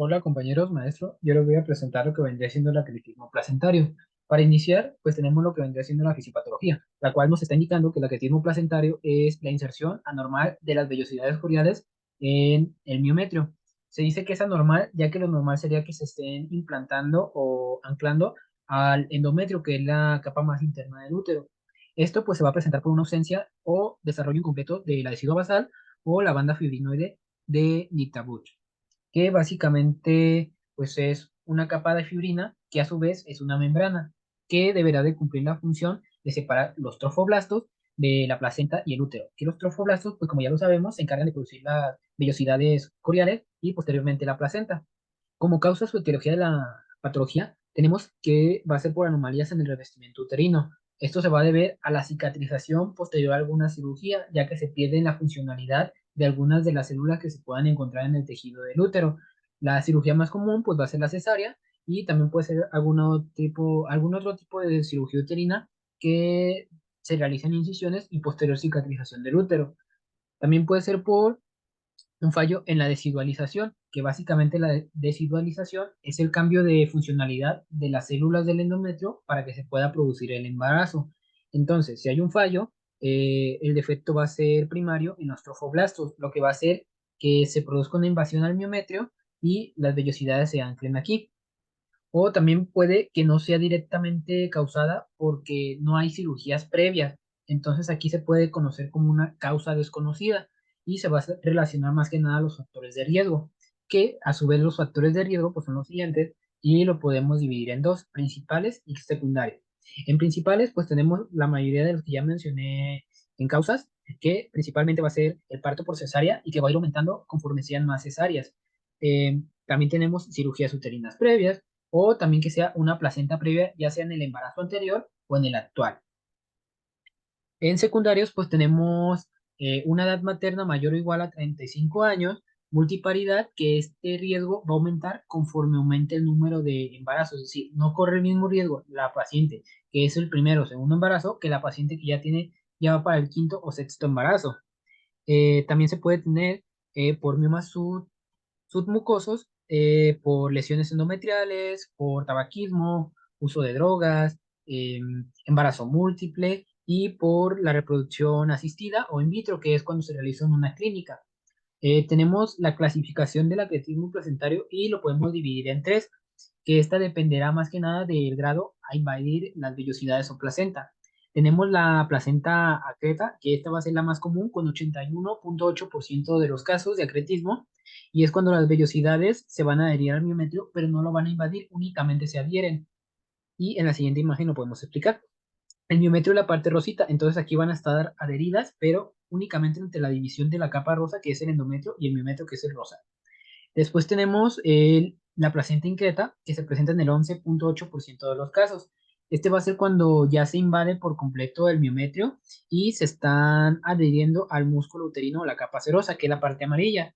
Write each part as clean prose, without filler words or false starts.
Hola compañeros, maestro. Yo les voy a presentar lo que vendría siendo el acretismo placentario. Para iniciar, pues tenemos lo que vendría siendo la fisiopatología, la cual nos está indicando que el acretismo placentario es la inserción anormal de las vellosidades coriales en el miometrio. Se dice que es anormal, ya que lo normal sería que se estén implantando o anclando al endometrio, que es la capa más interna del útero. Esto pues se va a presentar por una ausencia o desarrollo incompleto de la decidua basal o la banda fibrinoide de Nittabuch, que básicamente pues es una capa de fibrina que a su vez es una membrana que deberá de cumplir la función de separar los trofoblastos de la placenta y el útero. Que los trofoblastos, pues como ya lo sabemos, se encargan de producir las vellosidades coriales y posteriormente la placenta. Como causa su etiología de la patología, tenemos que va a ser por anomalías en el revestimiento uterino. Esto se va a deber a la cicatrización posterior a alguna cirugía, ya que se pierde la funcionalidad de algunas de las células que se puedan encontrar en el tejido del útero. La cirugía más común pues va a ser la cesárea y también puede ser algún otro tipo de cirugía uterina que se realiza en incisiones y posterior cicatrización del útero. También puede ser por un fallo en la desidualización, que básicamente la desidualización es el cambio de funcionalidad de las células del endometrio para que se pueda producir el embarazo. Entonces, si hay un fallo, el defecto va a ser primario en los trofoblastos, lo que va a hacer que se produzca una invasión al miometrio y las vellosidades se anclen aquí. O también puede que no sea directamente causada porque no hay cirugías previas. Entonces aquí se puede conocer como una causa desconocida y se va a relacionar más que nada a los factores de riesgo, que a su vez los factores de riesgo pues son los siguientes y lo podemos dividir en dos, principales y secundarios. En principales pues tenemos la mayoría de los que ya mencioné en causas, que principalmente va a ser el parto por cesárea y que va a ir aumentando conforme sean más cesáreas. También tenemos cirugías uterinas previas, o también que sea una placenta previa, ya sea en el embarazo anterior o en el actual. En secundarios, pues tenemos una edad materna mayor o igual a 35 años, multiparidad, que este riesgo va a aumentar conforme aumente el número de embarazos, es decir, no corre el mismo riesgo la paciente que es el primero o segundo embarazo que la paciente que ya va para el quinto o sexto embarazo. También se puede tener por miomas submucosos, por lesiones endometriales, por tabaquismo, uso de drogas, embarazo múltiple y por la reproducción asistida o in vitro, que es cuando se realiza en una clínica. Tenemos la clasificación del atletismo placentario y lo podemos dividir en tres, que esta dependerá más que nada del grado a invadir las vellosidades o placenta. Tenemos la placenta acreta, que esta va a ser la más común con 81.8% de los casos de acretismo, y es cuando las vellosidades se van a adherir al miometrio, pero no lo van a invadir, únicamente se adhieren. Y en la siguiente imagen lo podemos explicar. El miometrio es la parte rosita, entonces aquí van a estar adheridas, pero únicamente entre la división de la capa rosa, que es el endometrio, y el miometrio, que es el rosa. Después tenemos la placenta increta, que se presenta en el 11.8% de los casos. Este va a ser cuando ya se invade por completo el miometrio y se están adhiriendo al músculo uterino o la capa serosa, que es la parte amarilla.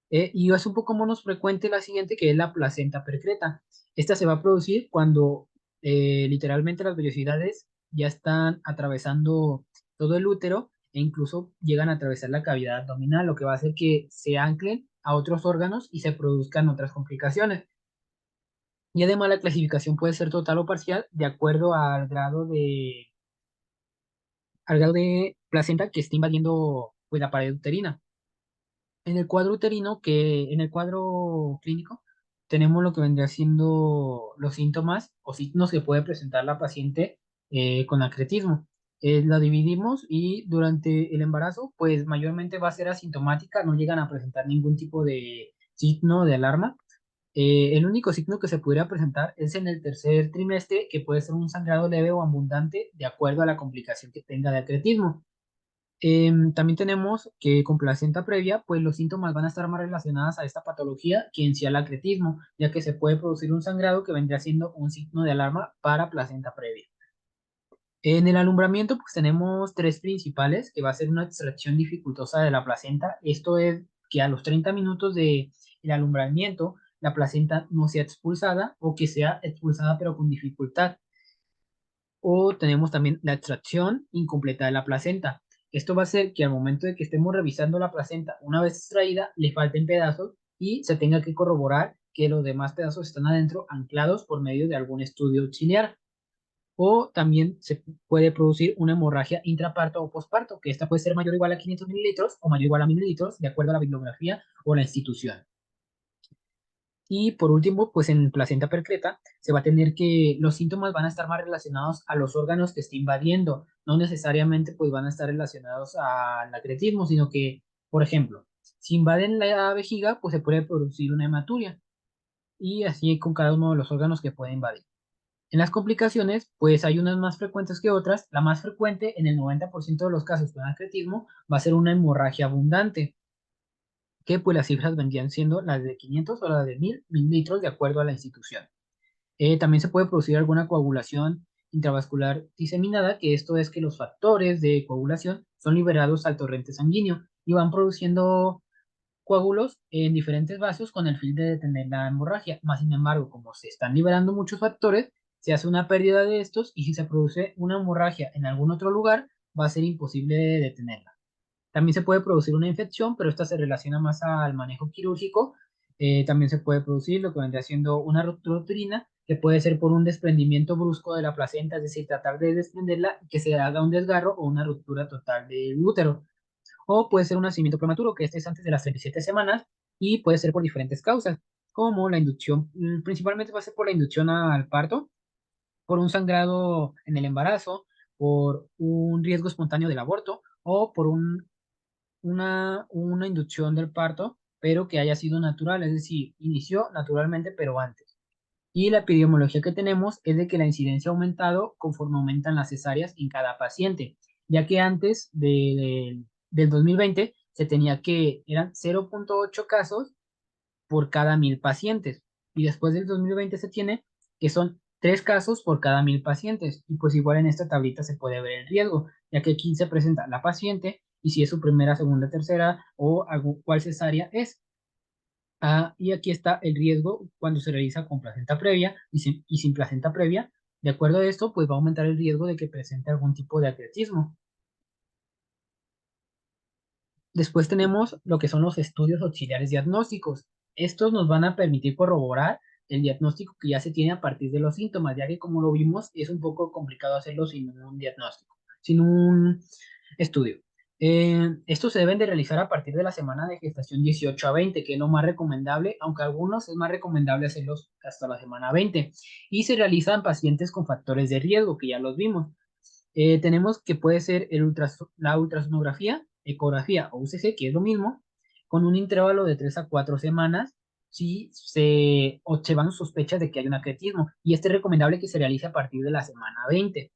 Y es un poco menos frecuente la siguiente, que es la placenta percreta. Esta se va a producir cuando literalmente las vellosidades ya están atravesando todo el útero e incluso llegan a atravesar la cavidad abdominal, lo que va a hacer que se anclen a otros órganos y se produzcan otras complicaciones. Y además la clasificación puede ser total o parcial de acuerdo al grado de placenta que esté invadiendo pues, la pared uterina. En el cuadro uterino, en el cuadro clínico, tenemos lo que vendría siendo los síntomas o signos que puede presentar la paciente con acretismo. La dividimos y durante el embarazo, pues mayormente va a ser asintomática, no llegan a presentar ningún tipo de signo de alarma. El único signo que se pudiera presentar es en el tercer trimestre, que puede ser un sangrado leve o abundante, de acuerdo a la complicación que tenga de acretismo. También tenemos que con placenta previa, pues los síntomas van a estar más relacionados a esta patología que en sí al acretismo, ya que se puede producir un sangrado que vendría siendo un signo de alarma para placenta previa. En el alumbramiento, pues tenemos tres principales, que va a ser una extracción dificultosa de la placenta. Esto es que a los 30 minutos de el alumbramiento, la placenta no sea expulsada o que sea expulsada pero con dificultad. O tenemos también la extracción incompleta de la placenta. Esto va a ser que al momento de que estemos revisando la placenta, una vez extraída, le falten pedazos y se tenga que corroborar que los demás pedazos están adentro anclados por medio de algún estudio auxiliar. O también se puede producir una hemorragia intraparto o posparto, que esta puede ser mayor o igual a 500 mililitros o mayor o igual a 1000 mililitros, de acuerdo a la bibliografía o la institución. Y por último, pues en placenta percreta se va a tener que los síntomas van a estar más relacionados a los órganos que esté invadiendo, no necesariamente pues van a estar relacionados al acretismo, sino que, por ejemplo, si invaden la vejiga, pues se puede producir una hematuria y así con cada uno de los órganos que puede invadir. En las complicaciones, pues hay unas más frecuentes que otras. La más frecuente en el 90% de los casos con acretismo va a ser una hemorragia abundante, que pues las cifras vendrían siendo las de 500 o las de 1000 mililitros de acuerdo a la institución. También se puede producir alguna coagulación intravascular diseminada, que esto es que los factores de coagulación son liberados al torrente sanguíneo y van produciendo coágulos en diferentes vasos con el fin de detener la hemorragia. Más sin embargo, como se están liberando muchos factores, se hace una pérdida de estos y si se produce una hemorragia en algún otro lugar, va a ser imposible detenerla. También se puede producir una infección, pero esta se relaciona más al manejo quirúrgico. También se puede producir lo que vendría siendo una ruptura uterina, que puede ser por un desprendimiento brusco de la placenta, es decir, tratar de desprenderla y que se haga un desgarro o una ruptura total del útero. O puede ser un nacimiento prematuro, que este es antes de las 37 semanas y puede ser por diferentes causas, como la inducción, principalmente va a ser por la inducción al parto, por un sangrado en el embarazo, por un riesgo espontáneo del aborto o por una inducción del parto, pero que haya sido natural, es decir, inició naturalmente, pero antes. Y la epidemiología que tenemos es de que la incidencia ha aumentado conforme aumentan las cesáreas en cada paciente, ya que antes del 2020 se tenía que eran 0,8 casos por cada 1000 pacientes, y después del 2020 se tiene que son 3 casos por cada 1000 pacientes, y pues igual en esta tablita se puede ver el riesgo, ya que aquí se presenta la paciente y si es su primera, segunda, tercera o cuál cesárea es. Y aquí está el riesgo cuando se realiza con placenta previa y sin placenta previa. De acuerdo a esto, pues va a aumentar el riesgo de que presente algún tipo de acretismo. Después tenemos lo que son los estudios auxiliares diagnósticos. Estos nos van a permitir corroborar el diagnóstico que ya se tiene a partir de los síntomas, ya que como lo vimos, es un poco complicado hacerlo sin un diagnóstico, sin un estudio. Estos se deben de realizar a partir de la semana de gestación 18 a 20, que es lo más recomendable, aunque algunos es más recomendable hacerlos hasta la semana 20. Y se realizan pacientes con factores de riesgo, que ya los vimos. Tenemos que puede ser la ultrasonografía, ecografía o UCG, que es lo mismo, con un intervalo de 3 a 4 semanas si se observan sospechas de que hay un acretismo. Y este es recomendable que se realice a partir de la semana 20.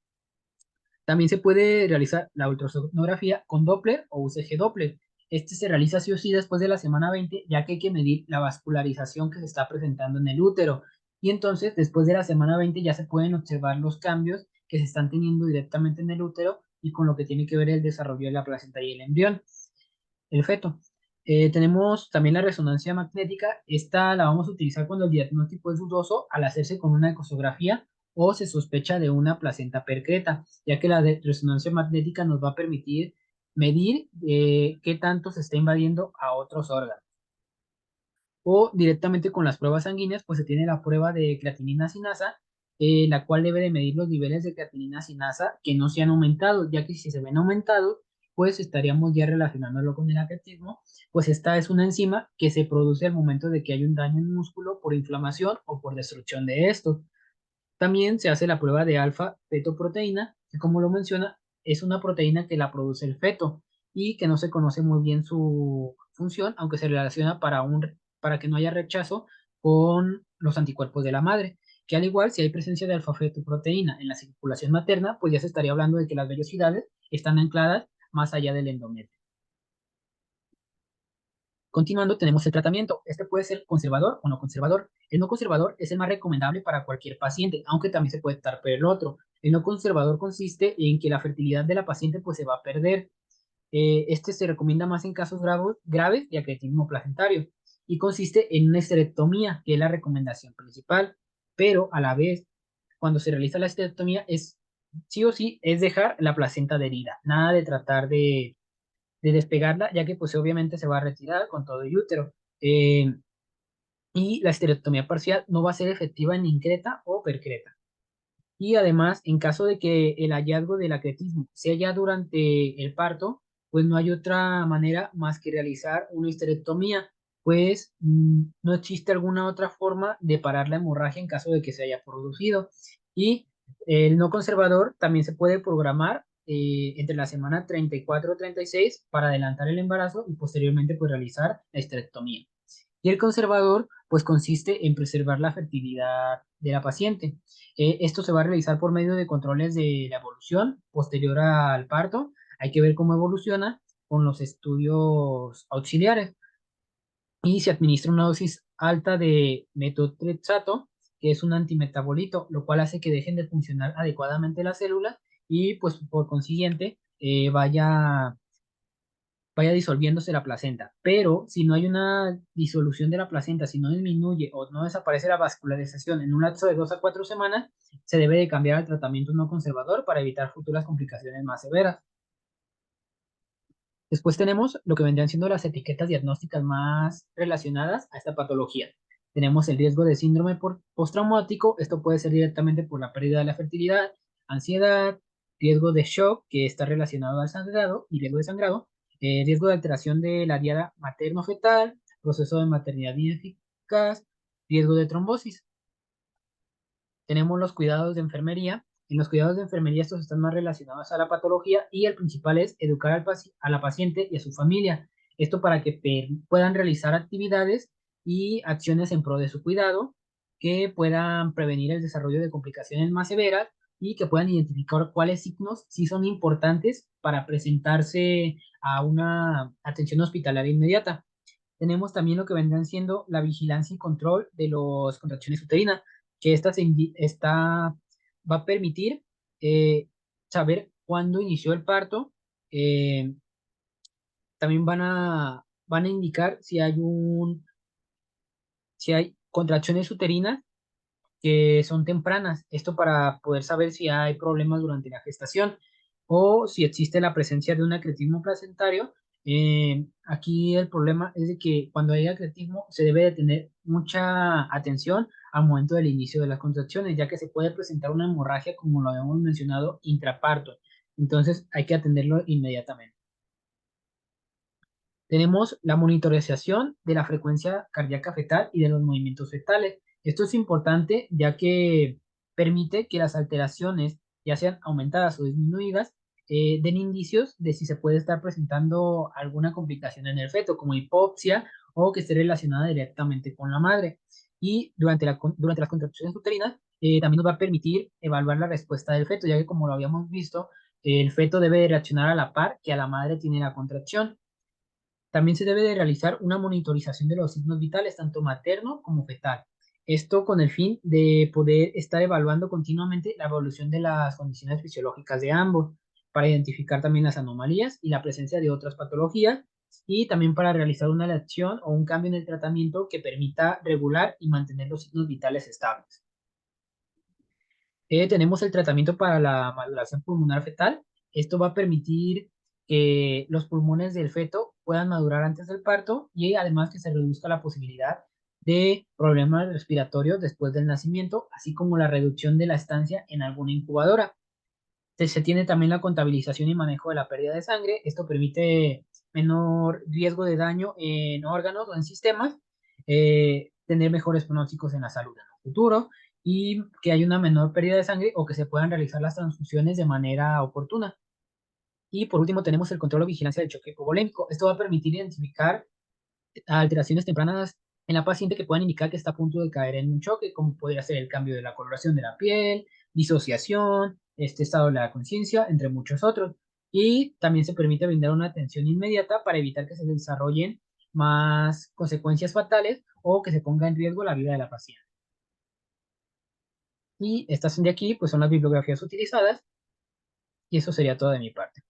También se puede realizar la ultrasonografía con Doppler o UCG Doppler. Este se realiza sí o sí después de la semana 20, ya que hay que medir la vascularización que se está presentando en el útero. Y entonces, después de la semana 20 ya se pueden observar los cambios que se están teniendo directamente en el útero y con lo que tiene que ver el desarrollo de la placenta y el embrión, el feto. Tenemos también la resonancia magnética. Esta la vamos a utilizar cuando el diagnóstico es dudoso al hacerse con una ecografía o se sospecha de una placenta percreta, ya que la resonancia magnética nos va a permitir medir qué tanto se está invadiendo a otros órganos. O directamente con las pruebas sanguíneas, pues se tiene la prueba de creatinina sinasa, la cual debe de medir los niveles de creatinina sinasa que no se han aumentado, ya que si se ven aumentados, pues estaríamos ya relacionándolo con el atletismo, pues esta es una enzima que se produce al momento de que hay un daño en el músculo por inflamación o por destrucción de estos. También se hace la prueba de alfa fetoproteína, que como lo menciona, es una proteína que la produce el feto y que no se conoce muy bien su función, aunque se relaciona para que no haya rechazo con los anticuerpos de la madre, que al igual si hay presencia de alfa fetoproteína en la circulación materna, pues ya se estaría hablando de que las vellosidades están ancladas más allá del endometrio. Continuando, tenemos el tratamiento. Este puede ser conservador o no conservador. El no conservador es el más recomendable para cualquier paciente, aunque también se puede optar por el otro. El no conservador consiste en que la fertilidad de la paciente pues se va a perder. Este se recomienda más en casos graves de acretismo placentario y consiste en una esterectomía, que es la recomendación principal, pero a la vez, cuando se realiza la esterectomía es sí o sí es dejar la placenta adherida, nada de tratar de despegarla, ya que pues obviamente se va a retirar con todo el útero. y la esterectomía parcial no va a ser efectiva en increta o percreta. Y además, en caso de que el hallazgo del acretismo sea ya durante el parto, pues no hay otra manera más que realizar una histerectomía, pues no existe alguna otra forma de parar la hemorragia en caso de que se haya producido. Y el no conservador también se puede programar entre la semana 34 o 36 para adelantar el embarazo y posteriormente pues realizar la histerectomía. Y el conservador, pues consiste en preservar la fertilidad de la paciente. Esto se va a realizar por medio de controles de la evolución posterior al parto. Hay que ver cómo evoluciona con los estudios auxiliares. Y se administra una dosis alta de metotrexato, que es un antimetabolito, lo cual hace que dejen de funcionar adecuadamente las células y pues por consiguiente vaya disolviéndose la placenta. Pero si no hay una disolución de la placenta, si no disminuye o no desaparece la vascularización en un lapso de 2 a 4 semanas, se debe de cambiar al tratamiento no conservador para evitar futuras complicaciones más severas. Después tenemos lo que vendrían siendo las etiquetas diagnósticas más relacionadas a esta patología. Tenemos el riesgo de síndrome postraumático, esto puede ser directamente por la pérdida de la fertilidad, ansiedad, riesgo de shock, que está relacionado al sangrado y riesgo de sangrado, riesgo de alteración de la diada materno-fetal, proceso de maternidad ineficaz, riesgo de trombosis. Tenemos los cuidados de enfermería. En los cuidados de enfermería estos están más relacionados a la patología y el principal es educar a la paciente y a su familia. Esto para que puedan realizar actividades y acciones en pro de su cuidado, que puedan prevenir el desarrollo de complicaciones más severas y que puedan identificar cuáles signos sí son importantes para presentarse a una atención hospitalaria inmediata. Tenemos también lo que vendrán siendo la vigilancia y control de las contracciones uterinas, que va a permitir eh, saber cuándo inició el parto. eh, También van a indicar si hay contracciones uterinas que son tempranas, esto para poder saber si hay problemas durante la gestación o si existe la presencia de un acretismo placentario. Aquí el problema es de que cuando hay acretismo se debe de tener mucha atención al momento del inicio de las contracciones, ya que se puede presentar una hemorragia, como lo habíamos mencionado, intraparto. Entonces hay que atenderlo inmediatamente. Tenemos la monitorización de la frecuencia cardíaca fetal y de los movimientos fetales. Esto es importante ya que permite que las alteraciones, ya sean aumentadas o disminuidas, den indicios de si se puede estar presentando alguna complicación en el feto, como hipopsia o que esté relacionada directamente con la madre. Y durante las contracciones uterinas, también nos va a permitir evaluar la respuesta del feto, ya que como lo habíamos visto, el feto debe reaccionar a la par que a la madre tiene la contracción. También se debe de realizar una monitorización de los signos vitales, tanto materno como fetal. Esto con el fin de poder estar evaluando continuamente la evolución de las condiciones fisiológicas de ambos, para identificar también las anomalías y la presencia de otras patologías, y también para realizar una elección o un cambio en el tratamiento que permita regular y mantener los signos vitales estables. Tenemos el tratamiento para la maduración pulmonar fetal. Esto va a permitir que los pulmones del feto puedan madurar antes del parto y además que se reduzca la posibilidad de problemas respiratorios después del nacimiento, así como la reducción de la estancia en alguna incubadora. Se tiene también la contabilización y manejo de la pérdida de sangre. Esto permite menor riesgo de daño en órganos o en sistemas, tener mejores pronósticos en la salud en el futuro y que haya una menor pérdida de sangre o que se puedan realizar las transfusiones de manera oportuna. Y por último tenemos el control o vigilancia del choque hipovolémico. Esto va a permitir identificar alteraciones tempranas en la paciente que puedan indicar que está a punto de caer en un choque, como podría ser el cambio de la coloración de la piel, disociación, este estado de la conciencia, entre muchos otros. Y también se permite brindar una atención inmediata para evitar que se desarrollen más consecuencias fatales o que se ponga en riesgo la vida de la paciente. Y estas de aquí, pues son las bibliografías utilizadas y eso sería todo de mi parte.